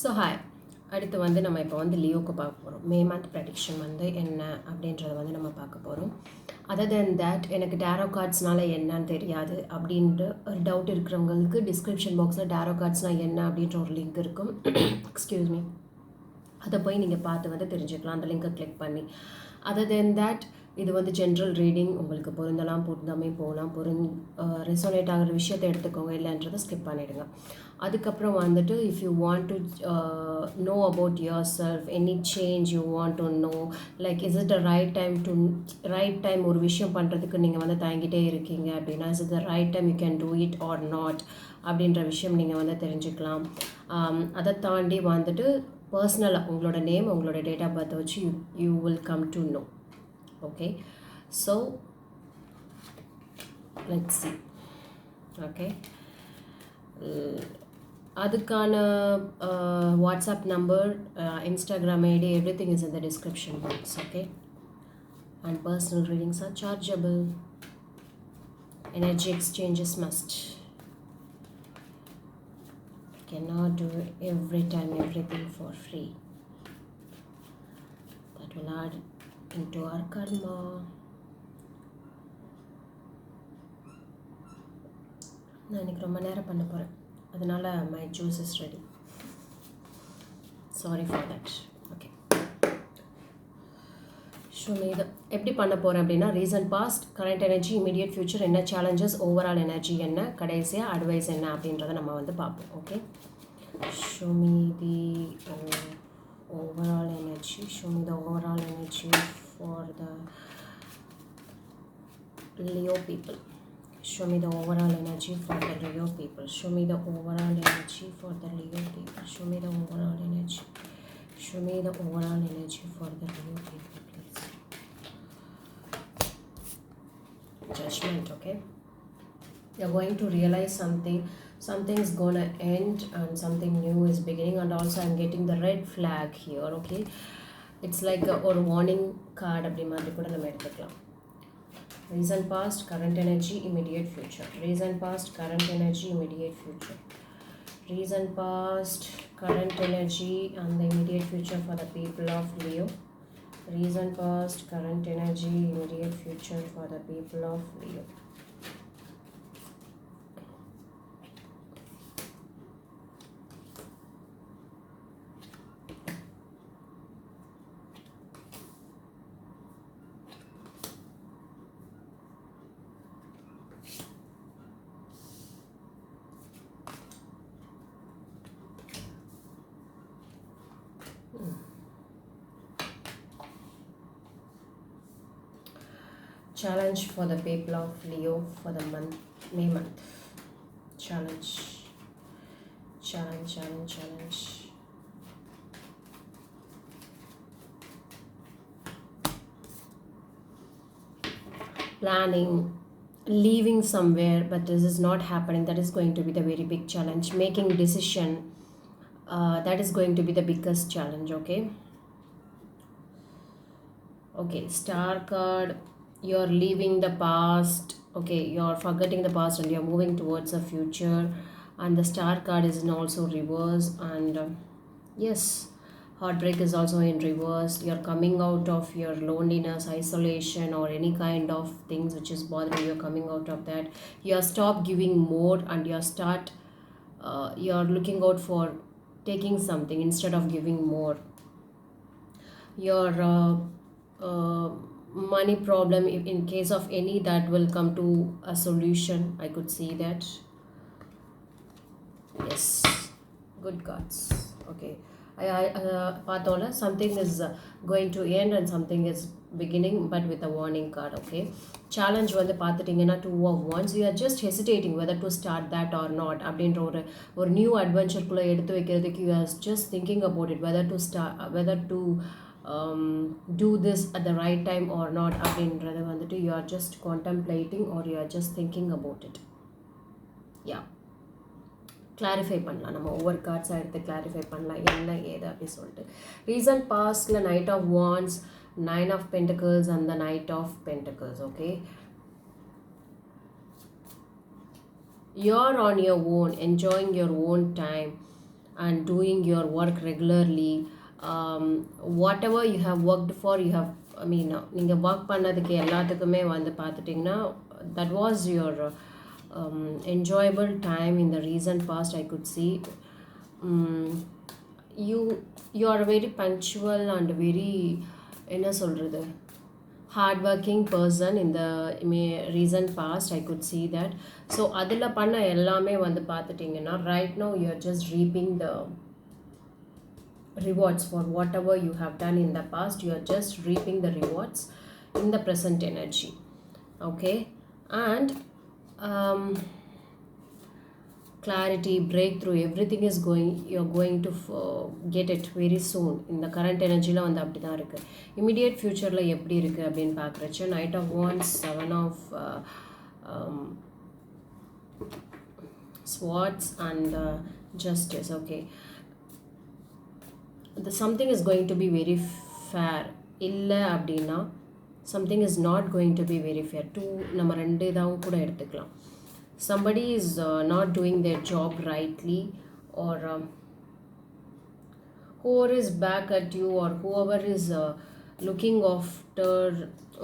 So hi, அடுத்து வந்து நம்ம இப்போ வந்து லியோக்கு பார்க்க போகிறோம். மே மந்த் ப்ரெடிக்ஷன் வந்து என்ன அப்படின்றத வந்து நம்ம பார்க்க போகிறோம். அதர் தென் தேட் எனக்கு டேரோ கார்ட்ஸ்னால என்னன்னு தெரியாது அப்படின்ட்டு ஒரு டவுட் இருக்கிறவங்களுக்கு டிஸ்கிரிப்ஷன் பாக்ஸில் டேரோ கார்ட்ஸ்னால் என்ன அப்படின்ற ஒரு லிங்க் இருக்கும். எக்ஸ்கியூஸ் மீ, அதை போய் நீங்கள் பார்த்து வந்து தெரிஞ்சுக்கலாம் அந்த லிங்கை கிளிக் பண்ணி. அதர் தென் தேட் இது வந்து ஜென்ரல் ரீடிங், உங்களுக்கு பொருந்தலாம் பொருந்தாமே போகலாம். ரெசோனேட் ஆகிற விஷயத்தை எடுத்துக்கோங்க, இல்லைன்றதை ஸ்கிப் பண்ணிவிடுங்க. அதுக்கப்புறம் வந்துட்டு if you want to know about your self, any change you want to know, like is it the right time ஒரு விஷயம் பண்ணுறதுக்கு நீங்கள் வந்து தயங்கிட்டே இருக்கீங்க அப்படின்னா, is it the right time you can do it or not அப்படின்ற விஷயம் நீங்கள் வந்து தெரிஞ்சுக்கலாம். அதை தாண்டி வந்துட்டு பர்சனலாக உங்களோட நேம், உங்களோட டேட் ஆஃப் பர்த்தை வச்சு you will come to know. Okay, so let's see. Okay, அதுக்கான WhatsApp number, Instagram ID, everything is in the description box. Okay, and personal readings are chargeable. Energy exchanges must. Cannot do every time everything for free. That will add into our karma. நான் இன்றைக்கி ரொம்ப நேரம் பண்ண போகிறேன், அதனால் my juice is ready. Sorry for that. Okay, so இதை எப்படி பண்ண போகிறேன் அப்படின்னா, recent past, current energy, immediate future, என்ன சேலஞ்சஸ், ஓவரால் எனர்ஜி என்ன, கடைசியாக அட்வைஸ் என்ன அப்படின்றத நம்ம வந்து பார்ப்போம். Okay, show me the overall energy. Show me the overall energy for the Leo people. Show me the overall energy for the Leo people. Show me the overall energy for the Leo people. Show me the overall energy. Show me the overall energy for the Leo people, please. Judgment, okay? You're going to realize something's gonna end and something new is beginning. And also I'm getting the red flag here. Okay, it's like a warning card அப்படி மாதிரி கூட நம்ம எடுத்துக்கலாம். Recent past, current energy, immediate future. Recent past, current energy, immediate future. Recent past, current energy and the immediate future for the people of Leo. Recent past, current energy, immediate future for the people of Leo. Challenge for the people of Leo for the month, May month. Challenge. Planning, leaving somewhere, but this is not happening. That is going to be the very big challenge. Making decision, that is going to be the biggest challenge. Okay, star card. You're leaving the past. Okay, you're forgetting the past and you're moving towards the future. And the star card is in also reverse. And yes, heartbreak is also in reverse. You're coming out of your loneliness, isolation, or any kind of things which is bothering you. You're coming out of that. You're stop giving more and you're looking out for taking something instead of giving more. Your money problem, in case of any, that will come to a solution. I could see that. Yes, good cards. Okay, I பார்த்தோம்ல, something is going to end and something is beginning, but with a warning card. Okay, challenge வந்து பார்த்துட்டிங்கன்னா 2 of Wands. You are just hesitating whether to start that or not அப்படின்ற ஒரு new அட்வென்ச்சர்க்குள்ளே எடுத்து வைக்கிறதுக்கு you are just thinking about it, whether to do this at the right time or not அப்படின்றது வந்துட்டு you are just contemplating or you are just thinking about it. Yeah, clarify பண்ணலாம், நம்ம ஒவ்வொரு கார்ட்ஸாக எடுத்து கிளாரிஃபை பண்ணலாம் என்ன ஏது அப்படின்னு சொல்லிட்டு. ரீசன்ட் பாஸ்டில் Knight of Wands, 9 of Pentacles and the Knight of Pentacles. Okay, you're on your own, enjoying your own time, and doing your work regularly. Whatever you have worked for, you have, நீங்கள் work பண்ணதுக்கு எல்லாத்துக்குமே வந்து பார்த்துட்டிங்கன்னா that was your enjoyable time in the recent past. I could see you are very punctual and very என்ன சொல்கிறது hardworking person in the recent past. I could see that. So அதில் பண்ண எல்லாமே வந்து பார்த்துட்டிங்கன்னா right now you are just reaping the rewards for whatever you have done in the past. You are just reaping the rewards in the present energy. Okay. And clarity, breakthrough, everything is going, you're going to get it very soon. In the current energy la வந்து அப்படி தான் இருக்குது. Immediate futureல எப்படி இருக்குது அப்படின்னு பார்க்குறச்சு Knight of Wands, 7 of Swords and Justice. Okay, something is going to be very fair. இல்லை அப்படின்னா something is not going to be very fair. நம்ம ரெண்டு இதாகவும் கூட எடுத்துக்கலாம். Somebody is not doing their job rightly, or whoever is back at you, or whoever is looking after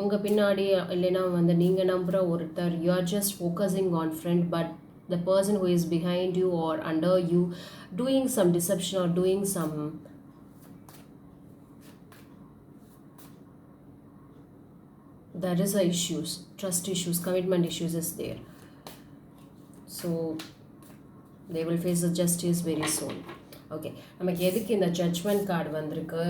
உங்கள் பின்னாடி இல்லைனா வந்து நீங்கள் நம்புகிற ஒருத்தர், you are just focusing on friend, but the person who is behind you or under you doing some deception or doing some there is a issues, trust issues, commitment issues is there. So they will face the justice very soon. Okay, நமக்கு எதுக்கு இந்த judgement card வந்திருக்கு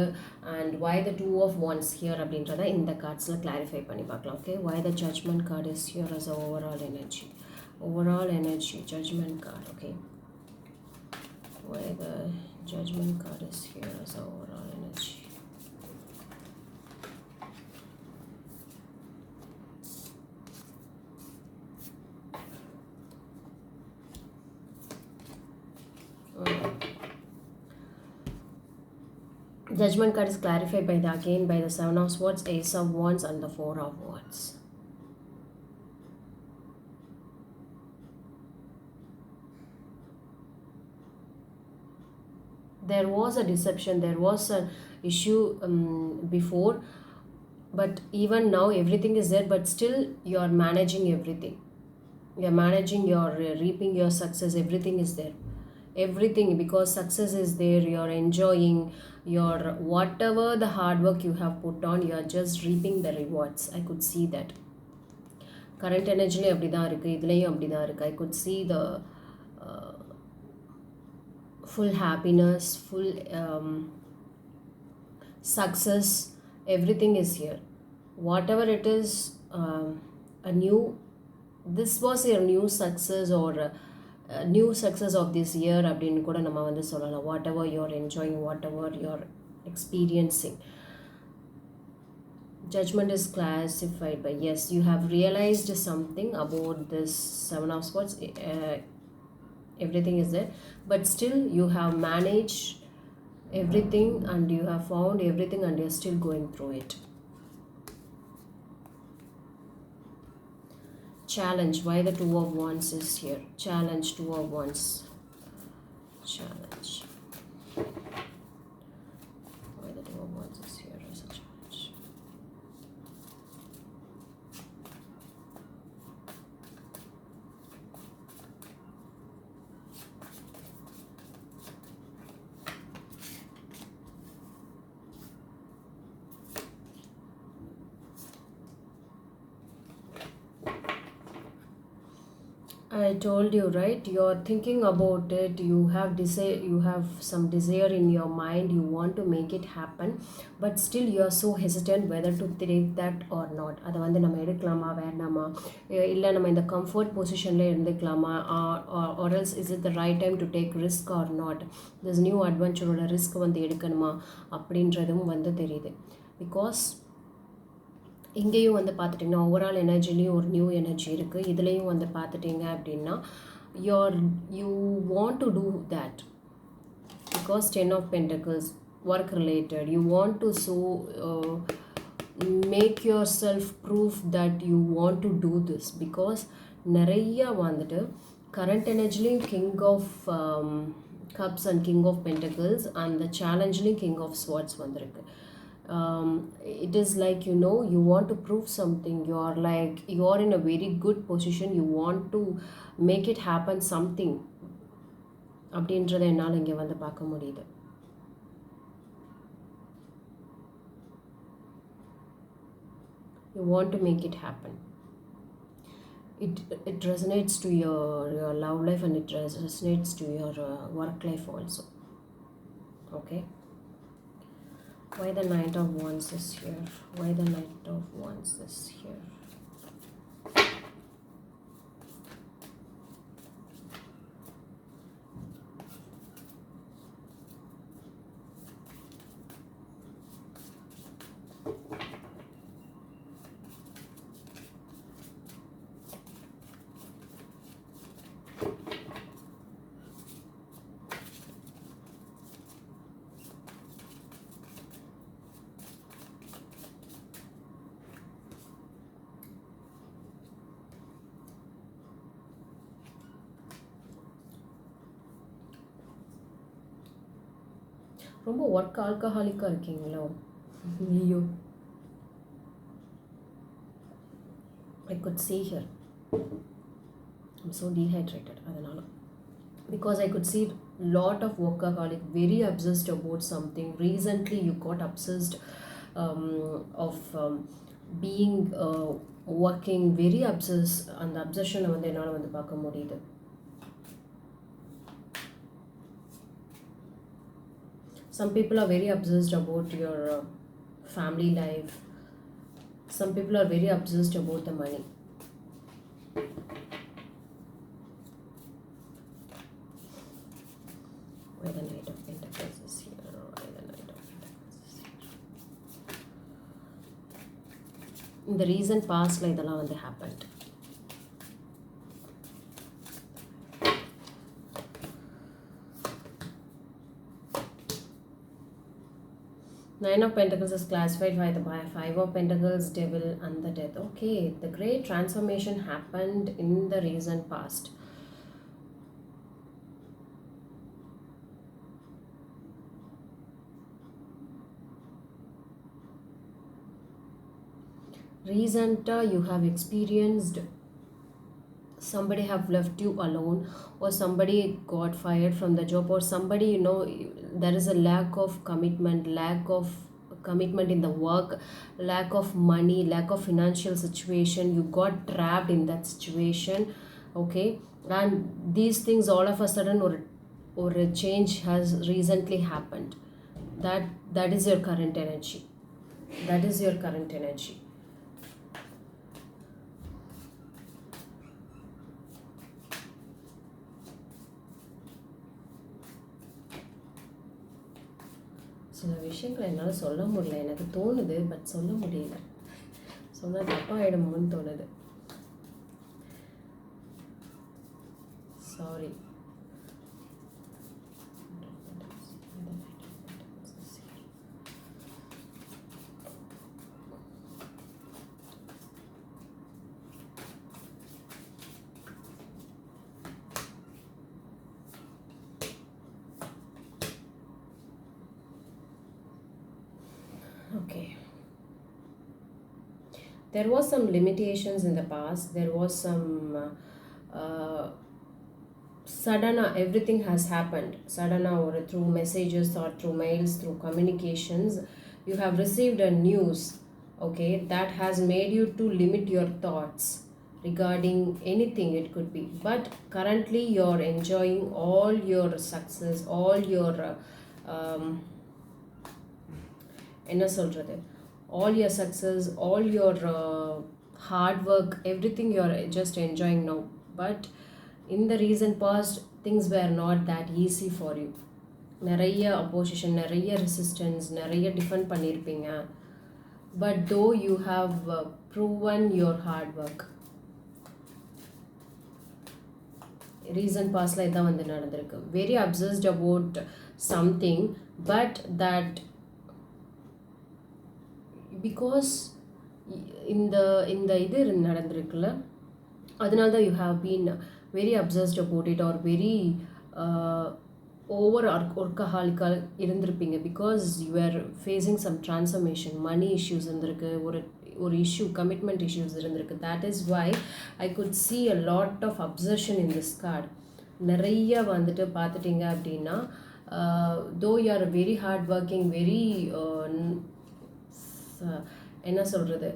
and why the 2 of wands here அப்படின்றத இந்த கார்ட்ஸில் clarify பண்ணி பார்க்கலாம். Okay, why the judgment card is here as a overall energy judgment card. Okay, why the judgment card is here as a overall energy. Judgment card is clarified by the 7 of Swords, Ace of Wands and the 4 of Wands. There was a deception, there was an issue before, but even now everything is there, but still you are managing everything. You are managing, you are reaping your success, everything is there. Everything, because success is there, you are enjoying your whatever the hard work you have put on, you are just reaping the rewards. I could see that. Current energy அப்படி தான் இருக்குது, இதுலேயும் அப்படி தான் இருக்குது. I could see the full happiness, full success, everything is here. Whatever it is, this was your new success or new success of this year அப்படின்னு கூட நம்ம வந்து சொல்லலாம். Whatever you are enjoying, whatever you are experiencing, judgment is classified by yes, you have realized something about this 7 of Swords. Everything is there, but still you have managed everything and you have found everything and you are still going through it. Challenge, why the 2 of Wands is here. Challenge, 2 of Wands. Challenge, why the 2 of Wands is here as a challenge. I told you, right? You are thinking about it, you have desire, you have some desire in your mind, you want to make it happen, but still you are so hesitant whether to take that or not. அதை வந்து நம்ம எடுக்கலாமா வேண்டாமா, இல்லை நம்ம இந்த comfort பொசிஷனில் இருந்துக்கலாமா, or else is it the right time to take risk or not, this new adventureோட ரிஸ்க் வந்து எடுக்கணுமா அப்படின்றதும் வந்து தெரியுது. பிகாஸ் இங்கேயும் வந்து பார்த்துட்டிங்கன்னா ஓவரால் எனர்ஜிலையும் ஒரு நியூ எனர்ஜி இருக்குது. இதுலேயும் வந்து பார்த்துட்டிங்க அப்படின்னா you want to do that because 10 of Pentacles, work related, you want to make yourself proof that you want to do this, because நிறைய வந்துட்டு கரண்ட் எனர்ஜிலையும் king of cups and king of pentacles அந்த சேலஞ்சிலையும் king of swords வந்திருக்கு. It is like, you want to prove something, you are in a very good position, you want to make it happen something அப்படின்றத என்னால் இங்கே வந்து பார்க்க முடியுது. You want to make it happen. It resonates to your love life, and it resonates to your work life also. Okay. Why the Knight of Wands is here? Why the Knight of Wands is here? ரொம்ப work ஆல்கஹாலிக்காக இருக்கீங்களோ Leo? I could see here. I'm so dehydrated. அதனால because I could see lot of workaholic, very obsessed about something. Recently you got obsessed of being working, very obsessed. அந்த அப்சஷனை வந்து என்னால் வந்து பார்க்க முடியுது. Some people are very obsessed about your family life. Some people are very obsessed about the money. Why the Knight of Pentacles is here? Why the Knight of Pentacles is here? In the recent past, இதெல்லாம் வந்து happened. Nine of Pentacles is classified by Five of Pentacles, Devil and the Death. Okay, the great transformation happened in the recent past. Recent, you have experienced somebody have left you alone, or somebody got fired from the job, or somebody, there is a lack of commitment in the work, lack of money, lack of financial situation. You got trapped in that situation. Okay, and these things all of a sudden or a change has recently happened. That is your current energy. That is your current energy. சில விஷயங்களை என்னால் சொல்ல முடியல, எனக்கு தோணுது, but சொல்ல முடியல. சொன்னால் தப்பாகிடுமோன்னு தோணுது. Sorry. Okay. There was some limitations in the past. There was some sudden everything has happened. Sudden or through messages or through mails, through communications, you have received a news. Okay, that has made you to limit your thoughts regarding anything it could be. But currently you're enjoying all your success, all your என்ன சொல்கிறது, all your success, all your hard work, everything you're just enjoying now. But in the recent past, things were not that easy for you. நிறைய opposition, நிறைய resistance, நிறைய defend பண்ணியிருப்பீங்க. But though you have proven your hard work. Recent pastல இதான் வந்து நடந்திருக்கு. Very obsessed about something, but that because இந்த இது நடந்திருக்குல்ல, அதனால தான் you have been very obsessed about it, or very over ஒர்க்கஹாலிக்காக இருந்திருப்பீங்க. Because you are facing some transformation, money issues இருந்திருக்கு, ஒரு ஒரு இஷ்யூ, கமிட்மெண்ட் இஷ்யூஸ் இருந்திருக்கு. That is why I could see a lot of obsession in this card. நிறைய வந்துட்டு பார்த்துட்டிங்க அப்படின்னா, though you are very hard working, very என்ன சொல்கிறது,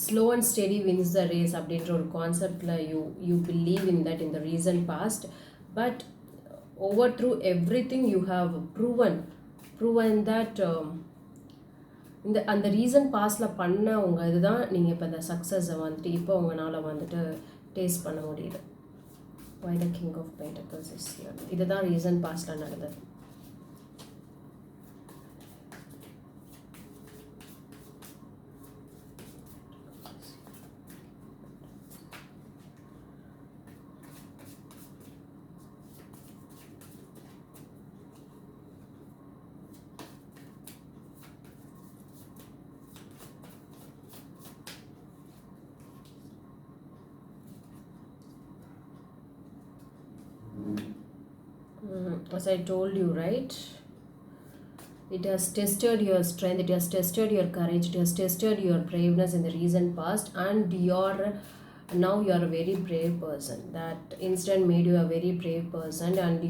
slow and steady wins the race அப்படின்ற ஒரு கான்செப்டில் you believe in that in the recent past. But over through everything you have proven that அந்த ரீசன் பாஸ்டில் பண்ண உங்கள் இதுதான் நீங்கள் இப்போ இந்த சக்ஸஸை வந்துட்டு இப்போ உங்களால் வந்துட்டு டேஸ்ட் பண்ண முடியுது. Why the King of Pentacles is here? இதுதான் ரீசன் பாஸ்டில் நடந்தது. As I told you, right? It has tested your strength, it has tested your courage, it has tested your braveness in the recent past, and now you are a very brave person. That incident made you a very brave person, and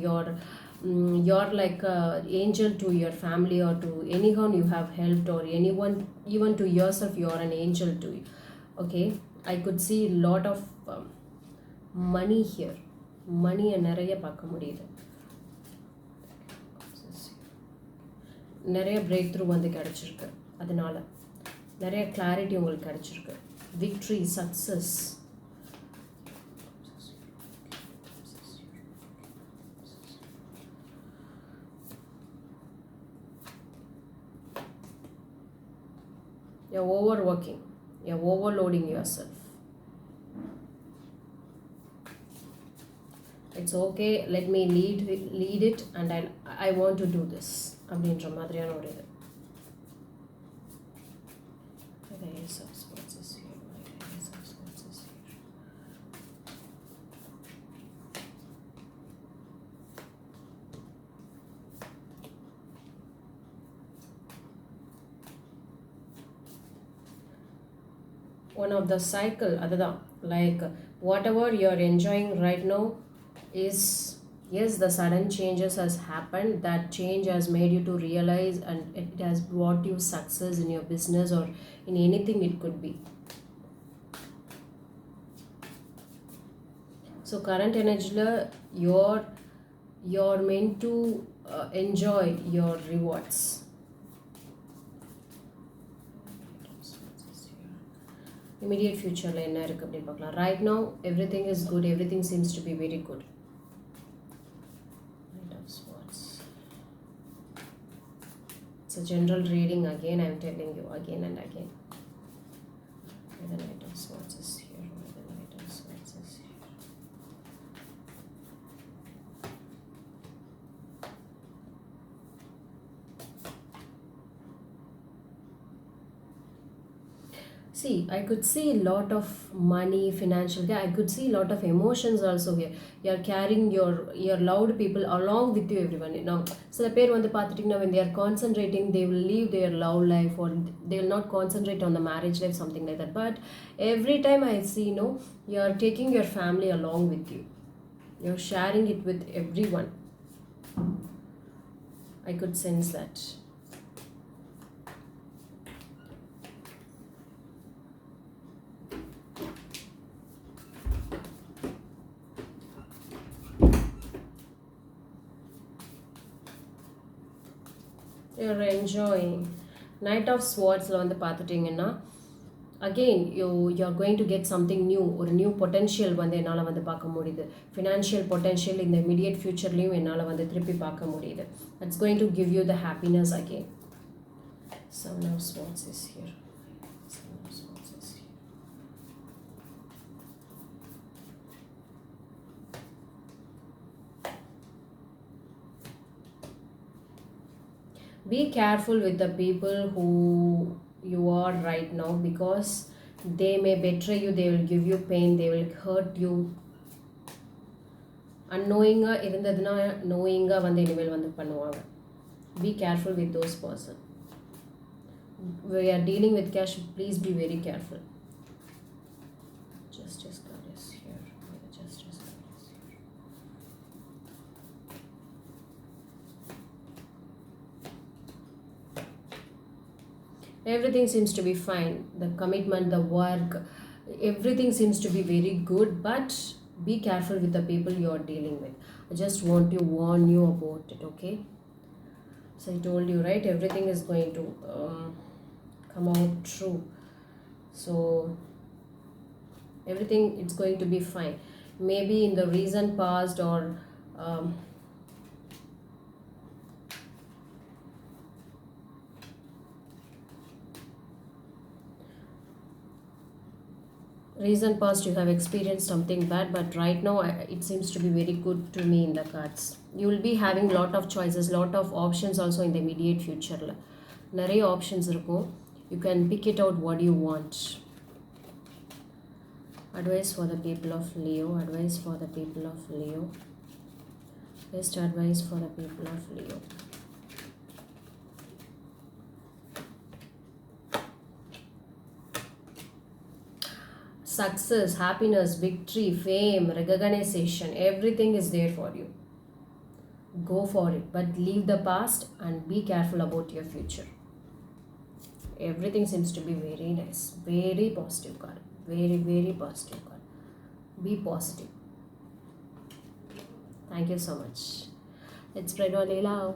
you're like a angel to your family or to anyone you have helped, or anyone, even to yourself, you are an angel to you. Okay, I could see a lot of money here. Money நிறைய பார்க்க முடியுது. நிறைய break through வந்து கிடச்சிருக்கு, அதனால நிறைய clarity உங்களுக்கு கிடச்சிருக்கு. Victory, success. You're overworking, you're overloading yourself. It's okay, let me lead it, and I want to do this அப்படின்ற மாதிரியான ஒரு இது. One of the cycle, அதுதான், like whatever you're enjoying right now is, yes, the sudden changes has happened. That change has made you to realize, and it has brought you success in your business or in anything it could be. So current energy you're meant to enjoy your rewards. Immediate future என்ன இருக்கு அப்படி பார்க்கலாம். Right now everything is good, everything seems to be very good. It's a general reading, again I'm telling you again and again. The Knight of Swords is here. The Knight of Swords is here. See, I could see a lot of money, financial, I could see a lot of emotions also here. You're carrying your loved people along with you, everyone. Now, சில பேர் வந்து பார்த்துட்டிங்கன்னா, when they are concentrating, they will leave their love life, or they will not concentrate on the marriage life, something like that. But every time I see, you're taking your family along with you. You're sharing it with everyone. I could sense that. You're enjoying. Knight of Swords வந்து பார்த்துட்டிங்கன்னா, again you're going to get something new, ஒரு new potential வந்து என்னால் வந்து பார்க்க முடியுது. Financial potential இந்த immediate ஃபியூச்சர்லேயும் என்னால் வந்து திருப்பி பார்க்க முடியுது. It's going to give you the happiness again. Seven of Swords is here. Seven of Swords is here. Be careful with the people who you are right now, because they may betray you, they will give you pain, they will hurt you. அன்னோயிங்காக இருந்ததுன்னா நோயிங்காக வந்து இனிமேல் வந்து பண்ணுவாங்க. Be careful with those person. We are dealing with cash, please be very careful. Justice card is here. The justice card is here. Everything seems to be fine. The commitment, the work, everything seems to be very good, but be careful with the people you are dealing with. I just want to warn you about it, okay? So I told you, right? Everything is going to come out true. So everything, it's going to be fine. Maybe in the recent past or recent past you have experienced something bad, but right now it seems to be very good to me in the cards. You will be having lot of choices, lot of options also in the immediate future. நிறைய options இருக்கும். You can pick it out what you want. Advice for the people of Leo. Advice for the people of Leo. Best advice for the people of Leo. Success, happiness, victory, fame, recognition, everything is there for you. Go for it, but leave the past and be careful about your future. Everything seems to be very nice, very positive card, very, very positive card. Be positive. Thank you so much. Let's spread all love.